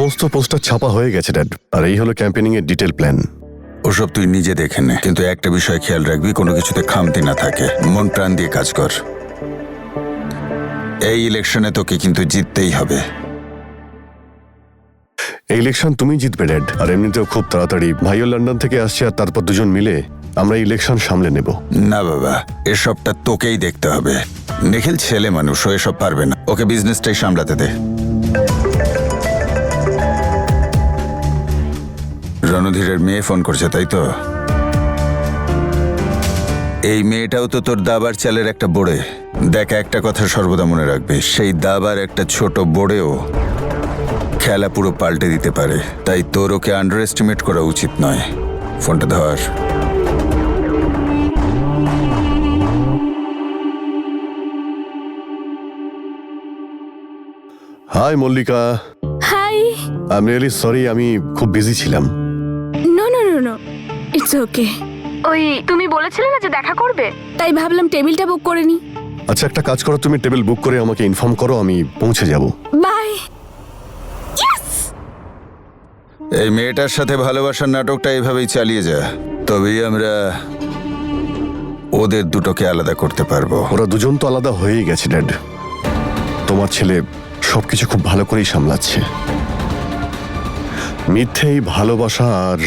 সমস্ত পোস্টার ছাপা হয়ে গেছে ড্যাড, আর এই হলো ক্যাম্পেনিং এর ডিটেল প্ল্যান। ওসব তুই নিজে দেখে নে, কিন্তু একটা বিষয় খেয়াল রাখবি, কোনো কিছুতে খামতি না থাকে। মন প্রাণ দিয়ে কাজ কর। এই ইলেকশনে তোকে কিন্তু জিততেই হবে। এই ইলেকশন তুমি জিতবে ড্যাড, আর এমনিতেও খুব তাড়াতাড়ি ভাইও লন্ডন থেকে আসছে, আর তারপর দুজন মিলে আমরা ইলেকশন সামলে নেব। না বাবা, এসবটা তোকেই দেখতে হবে। নিখিল ছেলে মানুষ, ও এসব পারবে না। ওকে বিজনেসটাই সামলাতে দে। রণধীরের মেয়ে ফোন করছে, তাই তো? এই মেয়েটাও তো তোর দাবার চালের একটা বোড়ে। দেখ, একটা কথা সর্বদা মনে রাখবে, সেই দাবার একটা ছোট বোড়েও খেলা পুরো পাল্টে দিতে পারে। তাই তোর ওকে আন্ডার এস্টিমেট করা উচিত নয়। ফোনটা ধর। Hi Mallika. Hi. I am really sorry, আমি খুব বিজি ছিলাম। No no no no, it's okay. ওই তুমি বলেছিলে না যে দেখা করবে, তাই ভাবলাম টেবিলটা বুক করে নি। আচ্ছা, একটা কাজ করো, তুমি টেবিল বুক করে আমাকে ইনফর্ম করো, আমি পৌঁছে যাব। বাই। এই মেয়েটার সাথে ভালোবাসার নাটকটা এভাবেই চালিয়ে যা, তবেই আমরা ওদের দুটোকে আলাদা করতে পারবো। ওরা দুজন তো আলাদা হয়েই গেছে ড্যাড। তোমার ছেলে সবকিছু খুব ভালো করেই সামলাচ্ছে। মিথ্যেই ভালোবাসা আর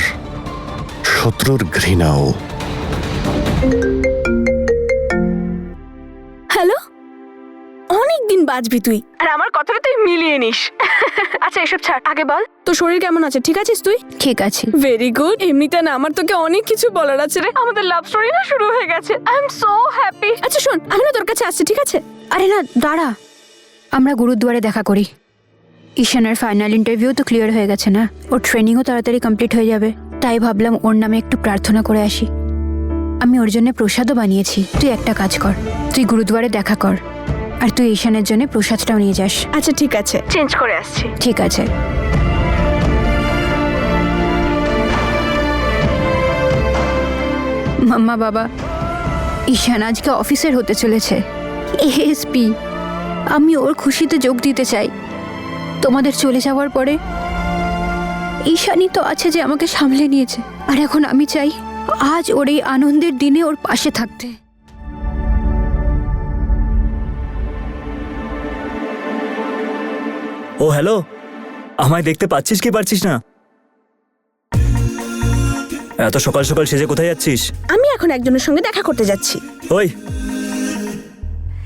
শত্রুর ঘৃণাও। হ্যালো, অনেকদিন বাঁচবি তুই, আর আমার কথাটা তুই মিলিয়ে নিস। আচ্ছা এসব ছাড়, আগে বল তোর শরীর কেমন আছে? ঠিক আছিস তুই? ঠিক আছে। Very good. এমনিতে না আমার তোকে অনেক কিছু বলার আছে রে। আমাদের লাভ স্টোরি না শুরু হয়ে গেছে। I am so happy. আচ্ছা শোন, আমি না তোর কাছে আসছি, ঠিক আছে? আরে না, দাঁড়া, আমরা গুরুদুয়ারে দেখা করি। ঈশানের ফাইনাল ইন্টারভিউ তো ক্লিয়ার হয়ে গেছে না, ওর ট্রেনিংও তাড়াতাড়ি কমপ্লিট হয়ে যাবে। তাই ভাবলাম ওর নামে একটু প্রার্থনা করে আসি। আমি ওর জন্য প্রসাদও বানিয়েছি। তুই একটা কাজ কর, তুই গুরুদুয়ারে দেখা কর, আর তুই ঈশানের জন্য প্রসাদটাও নিয়ে যাস। আচ্ছা ঠিক আছে, চেঞ্জ করে আসছি। ঠিক আছে। মাম্মা বাবা, ঈশান আজকে অফিসার হতে চলেছে, এএসপি। আমি ওর খুশিতে যোগ দিতে চাই। তোমাদের চলে যাওয়ার পরে ঈশানই তো আছে যে আমাকে সামলে নিয়েছে, আর এখন আমি চাই আজ ওর এই আনন্দের দিনে ওর পাশে থাকতে। ও হ্যালো, আমায় দেখতে পাচ্ছিস কি পারছিস না? এত সকাল সকাল সেজে কোথায় যাচ্ছিস? আমি এখন একজনের সঙ্গে দেখা করতে যাচ্ছি। ওই,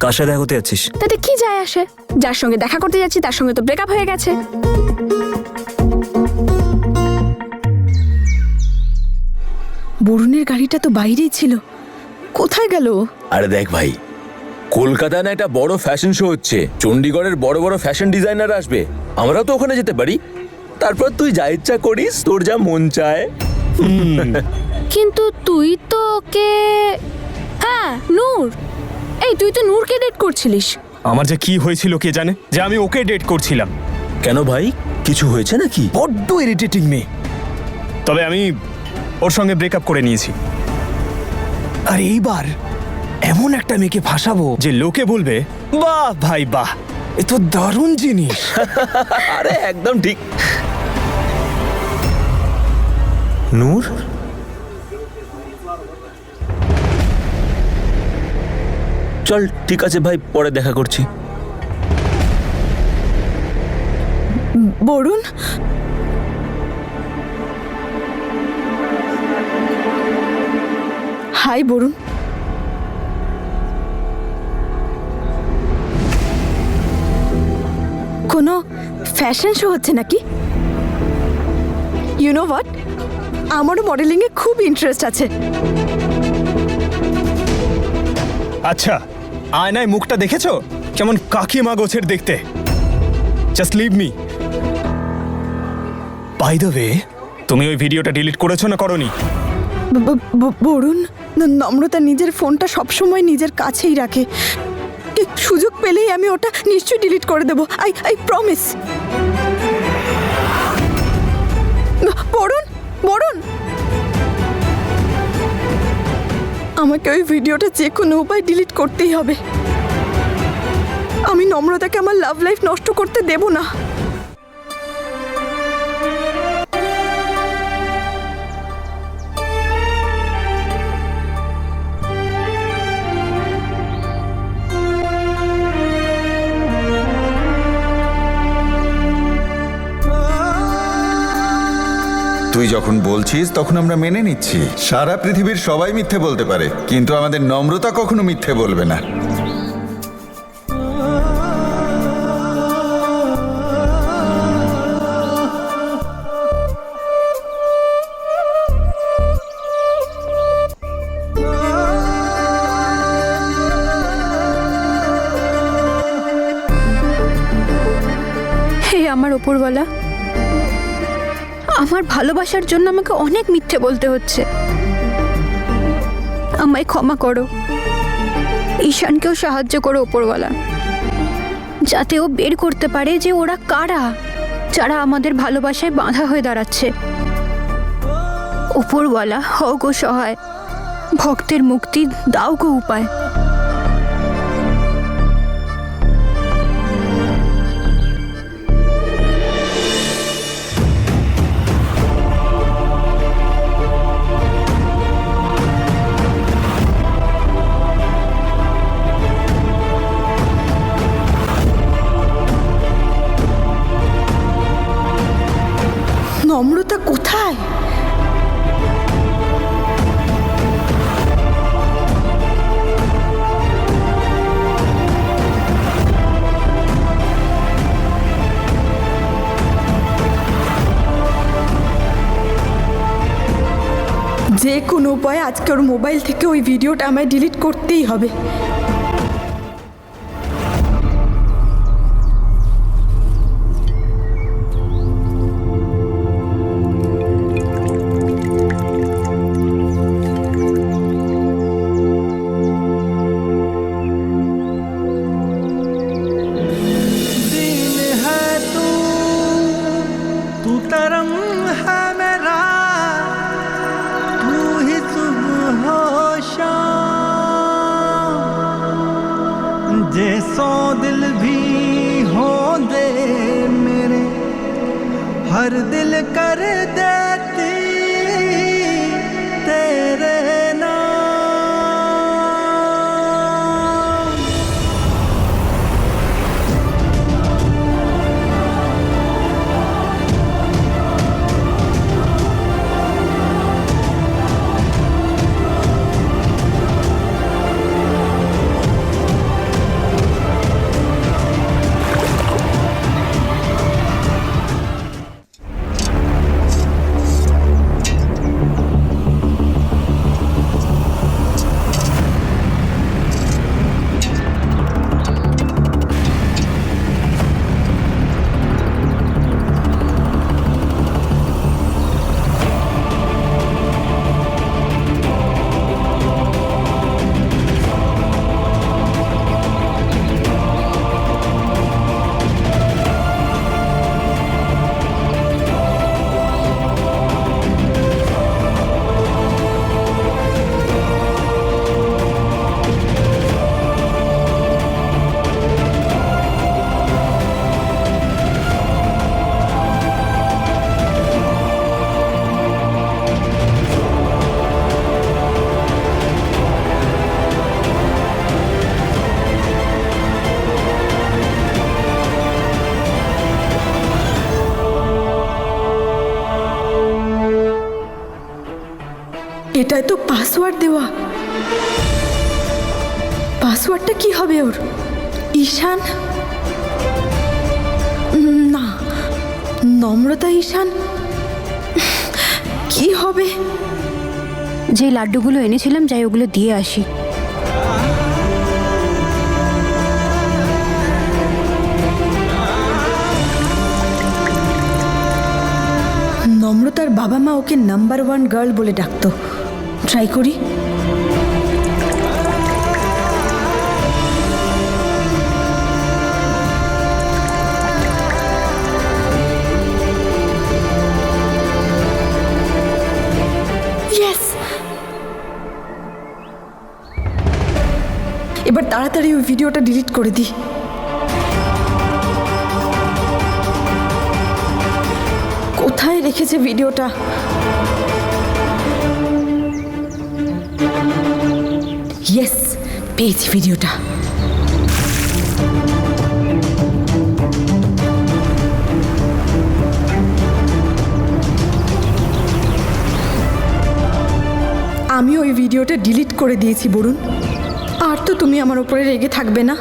কার সাথে দেখা করতে যাচ্ছিস? তাতে কি যায় আসে? যার সঙ্গে দেখা করতে যাচ্ছি তার সঙ্গে তো ব্রেকআপ হয়ে গেছে। বরুণের গাড়িটা তো বাইরেই ছিল, কোথায় গেল? আরে দেখ ভাই, কলকাতায় না একটা বড় ফ্যাশন শো হচ্ছে, চণ্ডীগড়ের বড় বড় ফ্যাশন ডিজাইনার আসবে, আমরাও তো ওখানে যেতে পারি। তারপর তুই যা ইচ্ছা করিস, তোর যা মন চায়। কিন্তু তুই তো ওকে, হ্যাঁ নূর, এই তুই তো নূরকে ডেট করছিলিস। আমার যে কি হয়েছিল কে জানে, যে আমি ওকে ডেট করছিলাম। কেন ভাই, কিছু হয়েছে নাকি? বড্ড ইরিটেটিং মেয়ে। তবে আমি ওর সঙ্গে ব্রেকআপ করে নিয়েছি, আর এইবার এমন একটা মেয়েকে ফাঁসাবো যে লোকে বলবে, বাহ ভাই বাহ, এ তো দারুণ জিনিস। আরে একদম ঠিক। নূর, চল ঠিক আছে ভাই, পরে দেখা করছি। বরুণ, হাই বরুণ। কোনো ফ্যাশন শো হচ্ছে নাকি? ইউ নো হোয়াট, আমারও মডেলিংয়ে খুব ইন্টারেস্ট আছে। আচ্ছা, আয়নায় মুখটা দেখেছো কেমন কাকিমা গোছের দেখতে? Just leave me. By the way, তুমি ওই ভিডিওটা ডিলিট করেছো না করোনি? বরুণ, নম্রতা নিজের ফোনটা সবসময় নিজের কাছেই রাখে। সুযোগ পেলেই আমি ওটা নিশ্চয়ই ডিলিট করে দেবো। I promise. বরুণ, বরুণ, আমাকে ওই ভিডিওটা যে কোনো উপায় ডিলিট করতেই হবে। আমি নম্রতাকে আমার লাভ লাইফ নষ্ট করতে দেব না। তুই যখন বলছিস তখন আমরা মেনে নিচ্ছি। সারা পৃথিবীর সবাই মিথ্যে বলতে পারে, কিন্তু আমাদের নম্রতা কখনো মিথ্যে বলবে না। হে আমার ওপরওয়ালা, আমার ভালোবাসার জন্য আমাকে অনেক মিথ্যে বলতে হচ্ছে। আমায় ক্ষমা করো, ঈশানকেও সাহায্য করো ওপরওয়ালা, যাতে ও বের করতে পারে যে ওরা কারা, যারা আমাদের ভালোবাসায় বাধা হয়ে দাঁড়াচ্ছে। ওপরওয়ালা হও গো সহায়, ভক্তের মুক্তি দাও গো উপায়। নম্রতা কোথায়? যে কোনো উপায়ে আজকে ওর মোবাইল থেকে ওই ভিডিওটা আমায় ডিলিট করতেই হবে। तू तरंग है मेरा, तू ही सुबह हो शाम, जैसो दिल भी हो दे मेरे, हर दिल कर देती तेरे नाम। এটাই তো পাসওয়ার্ড দেওয়া। পাসওয়ার্ডটা কি হবে ওর? ঈশান না, নম্রতা ঈশান কি হবে? যে লাড্ডুগুলো এনেছিলাম, যাই ওগুলো দিয়ে আসি। নম্রতার বাবা মা ওকে নাম্বার 1 গার্ল বলে ডাকতো। ট্রাই করি। ইয়েস, এবার তাড়াতাড়ি ওই ভিডিওটা ডিলিট করে দিই। কোথায় রেখেছে ভিডিওটা? ইয়েস, পেয়েছি ভিডিওটা। আমি ওই ভিডিওটা ডিলিট করে দিয়েছি বরুণ। আর তো তুমি আমার ওপরে রেগে থাকবে না?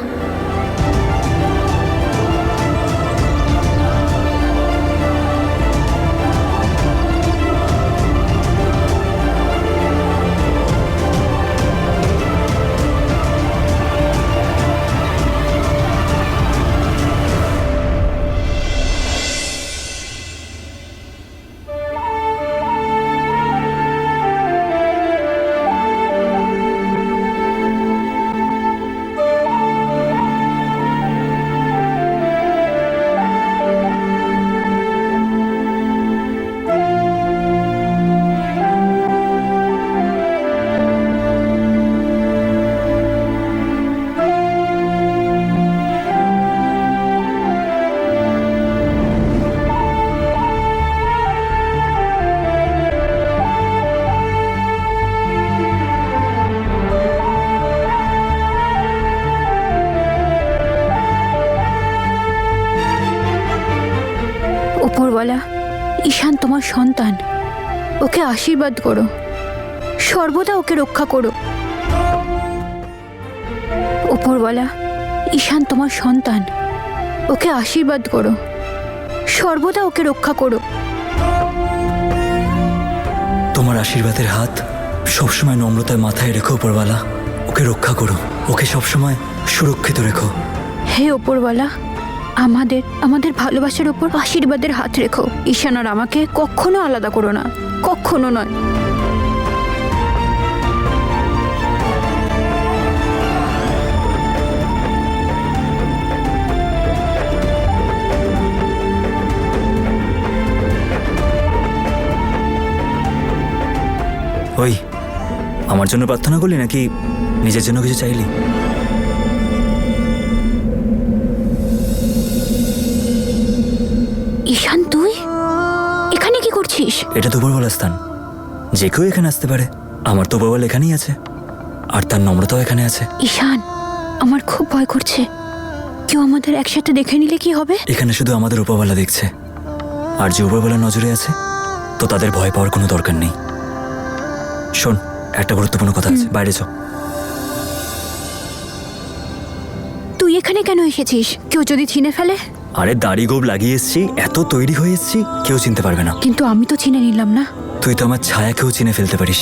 ওপরওয়ালা, ঈশান তোমার সন্তান, ওকে আশীর্বাদ করো, সর্বদা ওকে রক্ষা করো। ওপরওয়ালা, ঈশান তোমার সন্তান, ওকে আশীর্বাদ করো, সর্বদা ওকে রক্ষা করো। তোমার আশীর্বাদের হাত সবসময় নম্রতায় মাথায় রেখো উপরওয়ালা। ওকে রক্ষা করো, ওকে সবসময় সুরক্ষিত রেখো। হে ওপরওয়ালা, আমাদের ভালোবাসার উপর আশীর্বাদের হাত রেখো। ঈশান আর আমাকে কখনো আলাদা করো না, কখনো নয়। ওই, আমার জন্য প্রার্থনা করলি নাকি নিজের জন্য কিছু চাইলি? ঈশান, তুই এখানে কি করছিস? এটা তো উপরওয়ালার স্থান, যে কেউ এখানে আসতে পারে। আমার তো উপরওয়ালা এখানেই আছে, আর তার নম্রতাও এখানে আছে। ঈশান, আমার খুব ভয় করছে। কেউ আমাদের একসাথে দেখে নিলে কি হবে? এখানে শুধু আমাদের উপরওয়ালা দেখছে, আর যে উপরওয়ালার নজরে আছে তো তাদের ভয় পাওয়ার কোনো দরকার নেই। শোন, একটা গুরুত্বপূর্ণ কথা আছে, বাইরে চল। তুই এখানে কেন এসেছিস? কেউ যদি চিনে ফেলে? আরে দাড়ি গোব লাগিয়ে এসছি, এত তৈরি হয়ে এসছি, কেউ চিনতে পারবে না। কিন্তু আমি তো চিনে নিলাম না। তুই তো আমার ছায়াকেও চিনে ফেলতে পারিস।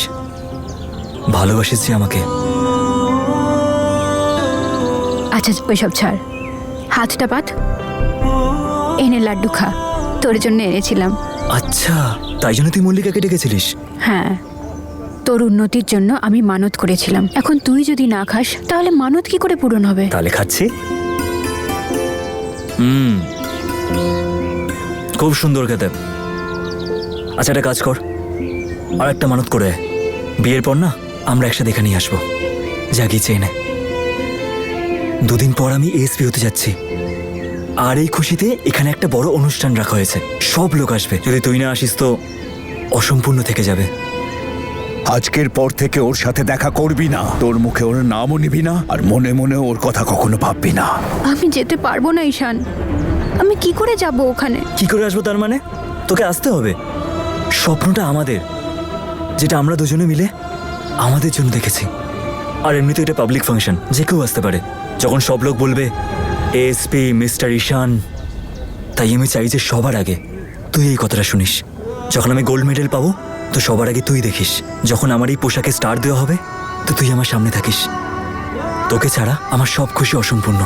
ভালোবাসিস যে আমাকে। আচ্ছা, ওইসব ছাড়, হাতটা পাত, এনে লাড্ডু খা, তোর জন্য এনেছিলাম। আচ্ছা, তাই জন্য তুই মল্লিকাকে ডেকেছিলিস? হ্যাঁ, তোর উন্নতির জন্য আমি মানত করেছিলাম। এখন তুই যদি না খাস তাহলে মানত কি করে পূরণ হবে? তাহলে খাচ্ছি। খুব সুন্দর খেতে। আচ্ছা, একটা কাজ কর, আর একটা মানত করে আয়। বিয়ের পর না আমরা একসাথে এখানেই আসবো। জাগিয়ে চেয়ে নে। 2 দিন পর আমি এসপি হতে যাচ্ছি, আর এই খুশিতে এখানে একটা বড় অনুষ্ঠান রাখা হয়েছে। সব লোক আসবে। যদি তুই না আসিস তো অসম্পূর্ণ থেকে যাবে। আজকের পর থেকে ওর সাথে দেখা করবি না, তোর মুখে ওর নামও নিবি না, আর মনে মনে ওর কথা কখনো ভাববি না। আমি যেতে পারবো না ঈশান। আমি কি করে যাব ওখানে? কি করে আসবো তার মানে? তোকে আসতে হবে। স্বপ্নটা আমাদের, যেটা আমরা দুজনে মিলে আমাদের জন্য দেখেছি। আর এমনিতে এটা পাবলিক ফাংশন, যে কেউ আসতে পারে। যখন সব লোক বলবে এসপি মিস্টার ঈশান, তাই আমি চাই যে সবার আগে তুই এই কথাটা শুনিস। যখন আমি গোল্ড মেডেল পাবো তো সবার আগে তুই দেখিস। যখন আমার এই পোশাকে স্টার দেওয়া হবে তো তুই আমার সামনে থাকিস। তোকে ছাড়া আমার সব খুশি অসম্পূর্ণ,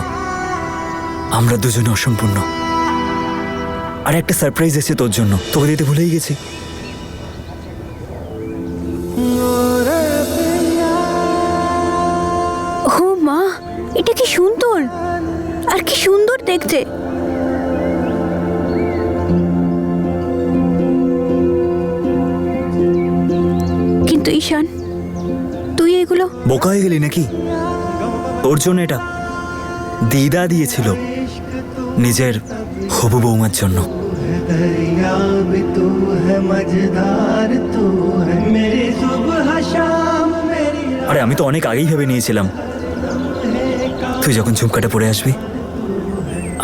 আমরা দুজনে অসম্পূর্ণ। আর একটা সারপ্রাইজ এসেছে তোর জন্য, তোকে দিতে ভুলেই গেছি। ও মা, এটা কি সুন্দর, আর কি সুন্দর দেখতে। কিন্তু ঈশান, তুই এগুলো? বোকা হয়ে গেলি নাকি? তোর জন্য এটা দিদা দিয়েছিল, নিজের হবু বৌমার জন্য। दरिया भी तू है, मजेदार तू है, मेरी सुबह शाम मेरी। আরে আমি তো অনেক আগেই ভেবে নিয়েছিলাম তুই যখন ঝুমকাটা পরে আসবি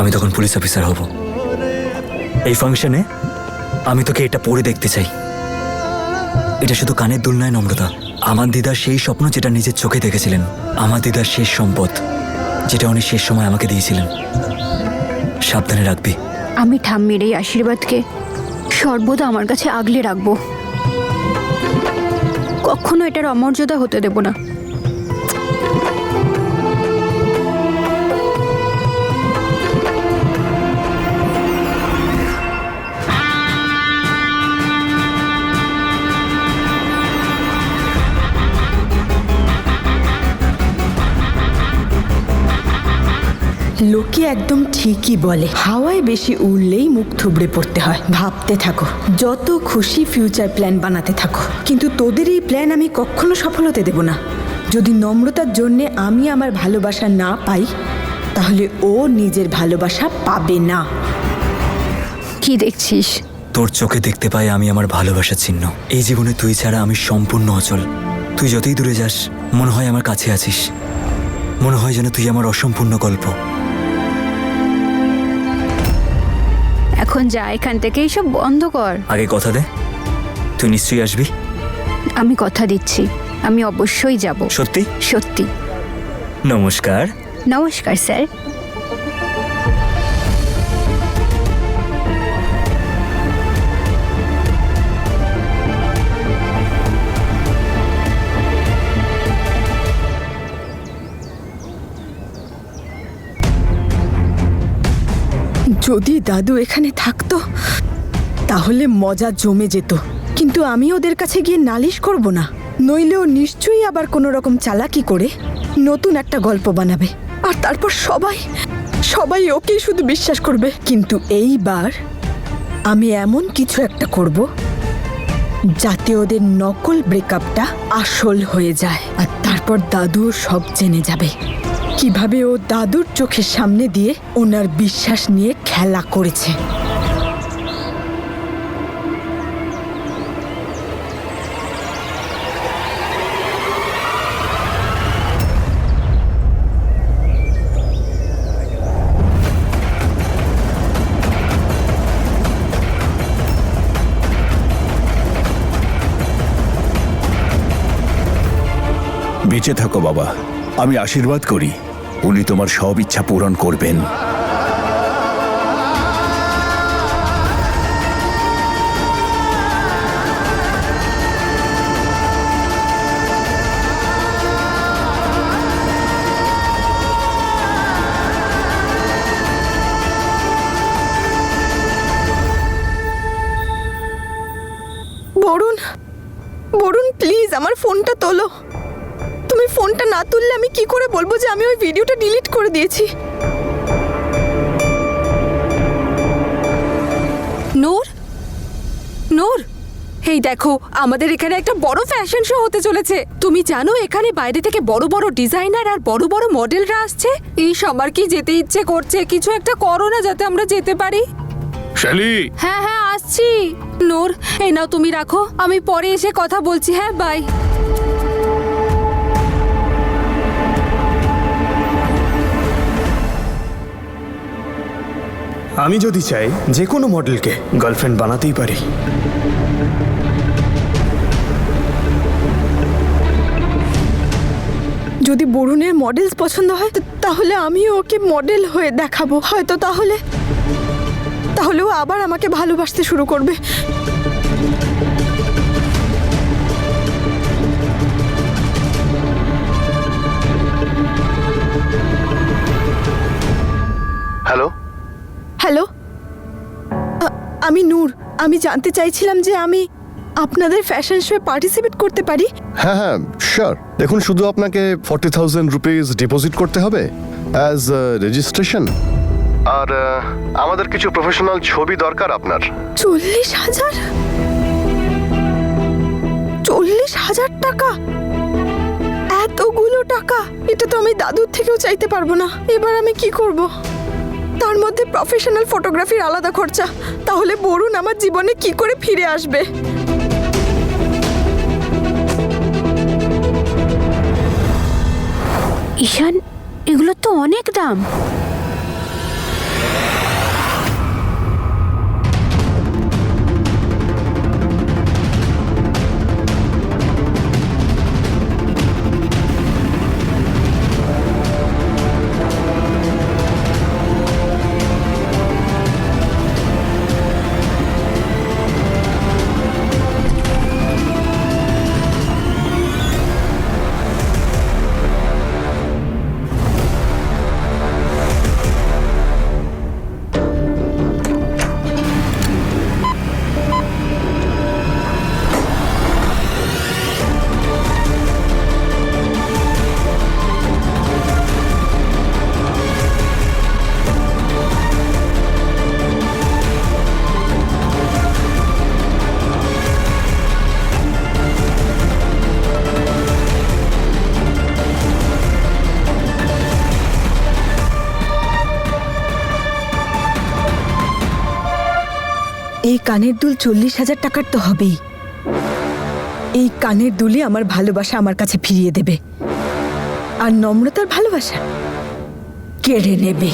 আমি তখন পুলিশ অফিসার হব। এই ফাংশনে আমি তোকে এটা পরে দেখতে চাই। এটা শুধু কানের দুল নয় নম্রতা, আমার দিদার সেই স্বপ্ন যেটা নিজের চোখে দেখেছিলেন, আমার দিদার শেষ সম্পদ যেটা উনি শেষ সময় আমাকে দিয়েছিলেন। সাবধানে রাখবি। আমি ঠাম্মির এই আশীর্বাদকে সর্বদা আমার কাছে আগলে রাখবো, কখনো এটার অমর্যাদা হতে দেব না। লোকে একদম ঠিকই বলে, হাওয়ায় বেশি উড়লেই মুখ থুবড়ে পড়তে হয়। ভাবতে থাকো, যত খুশি ফিউচার প্ল্যান বানাতে থাকো, কিন্তু তোদের এই প্ল্যান আমি কখনো সফল হতে দেব না। যদি নম্রতার জন্যে আমি আমার ভালোবাসা না পাই, তাহলে ও নিজের ভালোবাসা পাবে না। কি দেখছিস? তোর চোখে দেখতে পাই আমি আমার ভালোবাসার চিহ্ন। এই জীবনে তুই ছাড়া আমি সম্পূর্ণ অচল। তুই যতই দূরে যাস, মনে হয় আমার কাছে আছিস। মনে হয় যেন তুই আমার অসম্পূর্ণ গল্প। এখন যা এখান থেকে, এইসব বন্ধ কর। আগে কথা দে, তুই নিশ্চয়ই আসবি। আমি কথা দিচ্ছি, আমি অবশ্যই যাব। সত্যি? সত্যি। নমস্কার। নমস্কার স্যার। যদি দাদু এখানে থাকতো তাহলে মজা জমে যেত, কিন্তু আমি ওদের কাছে গিয়ে নালিশ করব না, নইলেও নিশ্চয়ই আবার কোনো রকম চালাকি করে নতুন একটা গল্প বানাবে, আর তারপর সবাই ওকেই শুধু বিশ্বাস করবে। কিন্তু এইবার আমি এমন কিছু একটা করব যাতে ওদের নকল ব্রেকআপটা আসল হয়ে যায়, আর তারপর দাদুও সব জেনে যাবে কিভাবে ও দাদুর চোখের সামনে দিয়ে ওনার বিশ্বাস নিয়ে খেলা করেছে। বেঁচে থাকো বাবা, আমি আশীর্বাদ করি উনি তোমার সব ইচ্ছা পূরণ করবেন। বরুণ প্লিজ আমার ফোনটা তোলো। তুমি ফোনটা না তুললে আমি কি করে বলবো যে আমি ওই ভিডিওটা ডিলিট করে দিয়েছি? নূর, নূর, এই দেখো আমাদের এখানে একটা বড় ফ্যাশন শো হতে চলেছে। তুমি জানো এখানে বাইরে থেকে বড় বড় ডিজাইনার আর বড় বড় মডেলরা আসছে। এই সবার কি যেতে ইচ্ছে করছে, কিছু একটা করো না যাতে আমরা যেতে পারি। শালি, হ্যাঁ হ্যাঁ আসছি। নূর এই নাও তুমি রাখো, আমি পরে এসে কথা বলছি। হ্যাঁ বাই। আমি যদি চাই যে কোনো মডেলকে গার্লফ্রেন্ড বানাতেই পারি। যদি বরুণের মডেলস পছন্দ হয় তাহলে আমিও ওকে মডেল হয়ে দেখাবো, হয়তো তাহলে ও আবার আমাকে ভালোবাসতে শুরু করবে। হ্যালো, আমি নূর। আমি জানতে চাইছিলাম যে আমি আপনাদের ফ্যাশন শোয়ে পার্টিসিপেট করতে পারি? হ্যাঁ শিওর। দেখুন, শুধু আপনাকে 40,000 রুপিস ডিপোজিট করতে হবে অ্যাজ রেজিস্ট্রেশন, আর আমাদের কিছু প্রফেশনাল ছবি দরকার আপনার। 40,000? 40,000 টাকা? এতগুলো টাকা? এটা তো আমি দাদুর থেকেও চাইতে পারবো না। এবার আমি কি করব? তার মধ্যে প্রফেশনাল ফটোগ্রাফির আলাদা খরচা। তাহলে বরুণ আমার জীবনে কি করে ফিরে আসবে? ঈশান, এগুলো তো অনেক দাম। এই কানের দুল 40,000 টাকার তো হবেই। এই কানের দুলে আমার ভালোবাসা আমার কাছে ফিরিয়ে দেবে, আর নম্রতার ভালোবাসা কেড়ে নেবে।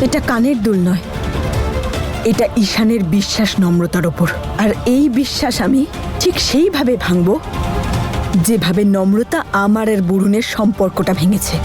এটা কানের দুল নয়, এটা ঈশানের বিশ্বাস নম্রতার ওপর। আর এই বিশ্বাস আমি ঠিক সেইভাবে ভাঙবো যেভাবে নম্রতা আমার আর বরুণের সম্পর্কটা ভেঙেছে।